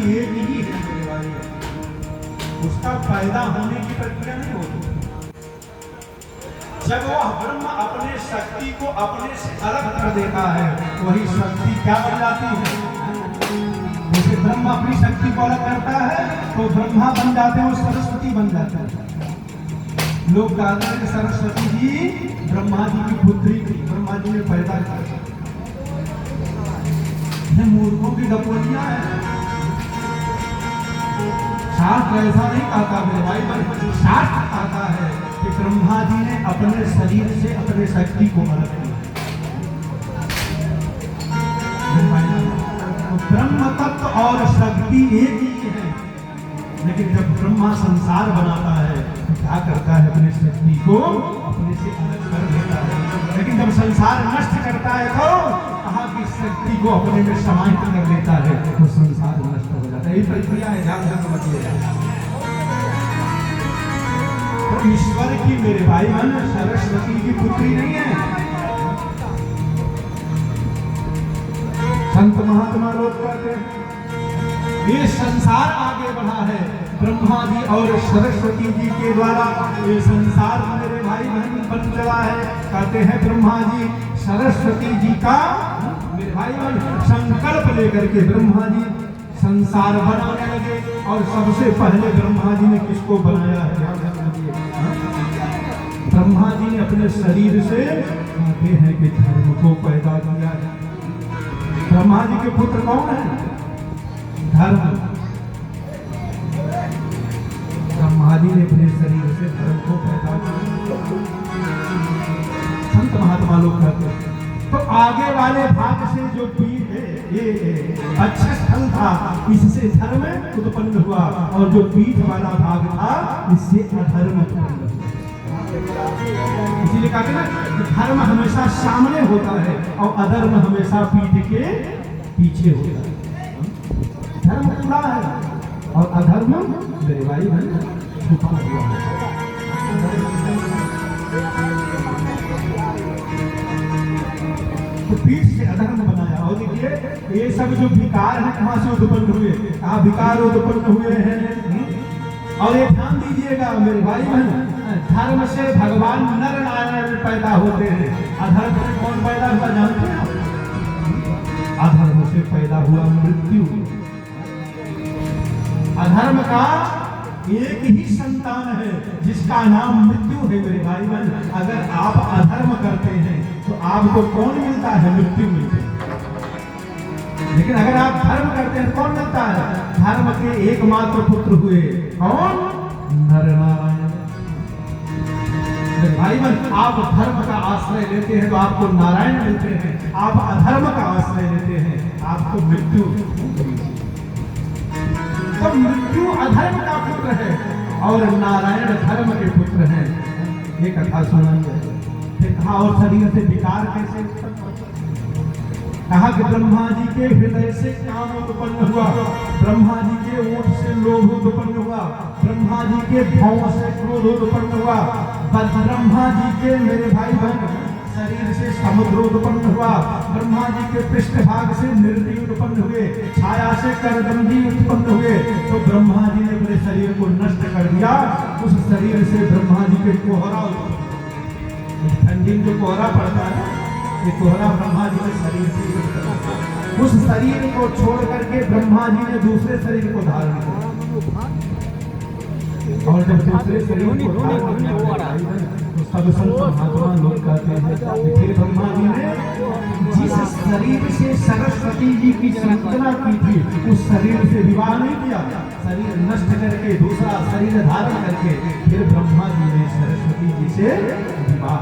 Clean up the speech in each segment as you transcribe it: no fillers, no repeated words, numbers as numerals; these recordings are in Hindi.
एक ही है मेरे भाई, उसका पैदा होने की प्रक्रिया नहीं होती। जब वह ब्रह्म अपने शक्ति को अपने से अलग कर देता है, वही शक्ति क्या बन जाती है? जैसे ब्रह्म अपनी शक्ति को अलग करता है तो ब्रह्मा बन जाते हैं, वो सरस्वती बन जाते हैं। लोग कहते हैं कि सरस्वती जी ब्रह्मा जी की पुत्री थी, ब्रह्मा जी ने पैदा किया। ये मूर्खों की गपोलियां हैं। शास्त्र ऐसा नहीं कहता मेरे भाई, बल्कि शास्त्र कहता है कि ब्रह्मा जी ने अपने शरीर से अपने शक्ति को अलग किया। तो ब्रह्म तत्व और शक्ति एक ही है, लेकिन जब ब्रह्मा संसार बनाता है तो क्या करता है? अपने शक्ति को अपने से अलग कर देता है। लेकिन जब संसार नष्ट करता है तो कहा कि शक्ति को अपने में समाहित कर लेता है, तो संसार नष्ट हो जाता है। यही प्रक्रिया है, ध्यान से समझिएगा। तो ईश्वर की मेरे भाई बहन सरस्वती की पुत्री नहीं है। संत महात्मा लोग कहते हैं ये संसार आगे बढ़ा है ब्रह्मा जी और सरस्वती जी के द्वारा। ये संसार मेरे भाई बहन बन चला है। कहते हैं ब्रह्मा जी सरस्वती जी का मेरे भाई बहन संकल्प लेकर के ब्रह्मा जी संसार बनाने लगे। और सबसे पहले ब्रह्मा जी ने किसको बनाया है? ब्रह्मा जी ने अपने शरीर से कहते हैं कि धर्म को पैदा किया है। ब्रह्मा जी के पुत्र कौन है? धर्म। ब्रह्मा जी ने अपने शरीर से धर्म को पैदा किया। संत महात्मा लोग कहते हैं तो आगे वाले भाग से जो पीठ है ये अच्छा स्थल था, इससे धर्म उत्पन्न हुआ, और जो पीठ वाला भाग था इससे अधर्म उत्पन्न हुआ। इसीलिए कहते हैं ना धर्म हमेशा सामने होता है और अधर्म हमेशा पीठ के पीछे होता है। धर्म पूरा है और अधर्म मेरे भाई बहन छुपा हुआ है। तो पीठ से अधर्म बनाया। और देखिए ये सब जो विकार है कहां से उत्पन्न हुए? कहां विकार उत्पन्न हुए हैं? और ये ध्यान दीजिएगा मेरे भाई बहन, धर्म से भगवान नर नारायण पैदा होते हैं। अधर्म से कौन पैदा हुआ जानते हैं? अधर्म से पैदा हुआ मृत्यु। अधर्म का एक ही संतान है जिसका नाम मृत्यु है मेरे भाई बहन। अगर आप अधर्म करते हैं तो आपको कौन मिलता है? मृत्यु मिलती है। लेकिन अगर आप धर्म करते हैं कौन मिलता है? धर्म के एकमात्र पुत्र हुए कौन? नर नारायण। भाई बहन आप धर्म का आश्रय लेते हैं तो आपको नारायण मिलते हैं, आप अधर्म का आश्रय लेते हैं आपको मृत्यु। तो मृत्यु अधर्म का पुत्र है और नारायण धर्म के पुत्र हैं। ये कथा सुनाइए। फिर कहा और शरीर से विकार कैसे? कहा कि ब्रह्मा जी के हृदय से काम उत्पन्न हुआ, ब्रह्मा जी के ओठ से लोभ उत्पन्न हुआ, ब्रह्मा जी के भौं से क्रोध उत्पन्न हुआ, ब्रह्मा जी के मेरे भाई बहन शरीर से समुद्र उत्पन्न हुआ, ब्रह्मा जी के पृष्ठभाग से निर्दयी उत्पन्न हुए, छाया से करदंडी उत्पन्न हुए। तो ब्रह्मा जी ने अपने शरीर को नष्ट कर दिया। उस शरीर से ब्रह्मा जी के कोहरा उत्पन्न। ठंडी में जो कोहरा पड़ता है ये कोहरा ब्रह्मा जी के शरीर से। उस शरीर को छोड़ करके ब्रह्मा जी ने दूसरे शरीर को धारण किया। और जब दूसरे शरीर को धारण किया तो सब संत महात्मा लोग कहते हैं कि फिर ब्रह्मा जी ने जिस शरीर से सरस्वती जी की संरचना की थी उस शरीर से विवाह नहीं किया। शरीर नष्ट करके दूसरा शरीर धारण करके फिर ब्रह्मा जी ने सरस्वती जी से विवाह।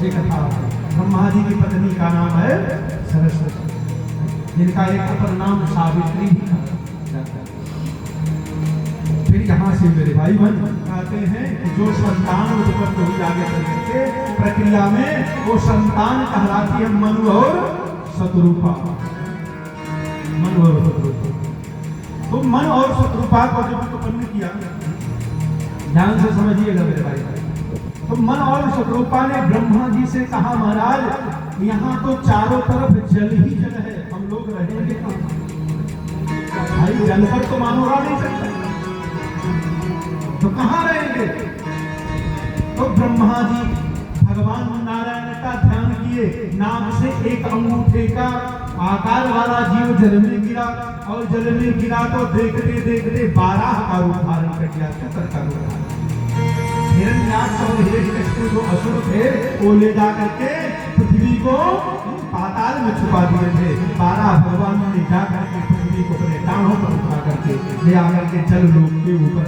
ब्रह्मा जी की पत्नी का नाम है सरस्वती, जिनका एक अपर नाम सावित्री भी था। फिर यहाँ से मेरे भाई बहन कहते हैं कि जो संतान उत्पन्न हुई आगे चलकर प्रक्रिया में वो संतान कहलाती है मनु और शत्रुपा। मनु और शत्रुपा। तो मन और शत्रुपा को जब उत्पन्न किया, ध्यान से समझिएगा मेरे भाई। तो मन और शत्रुपा ने ब्रह्मा जी से कहा महाराज यहाँ तो चारों तरफ जल ही जल है, हम लोग रहेंगे कहाँ? जल पर तो मानव रह नहीं सकता, तो कहां रहेंगे? तो ब्रह्मा जी भगवान नारायण का ध्यान किए, नाम से एक अंगूठे का आकार वाला जीव जल में गिरा, और जल में गिरा तो देखते देखते 12 का रूप धारण कर लिया, चक्कर का रूप। हिरण्याक्ष और हिरण्यकशिपु जो असुर थे वो ले जा करके पृथ्वी को पाताल में छुपा दिए थे। 12 भगवान ने जा करके पृथ्वी को अपने टांगों पर उठा करके ले आकर के जल लोक के ऊपर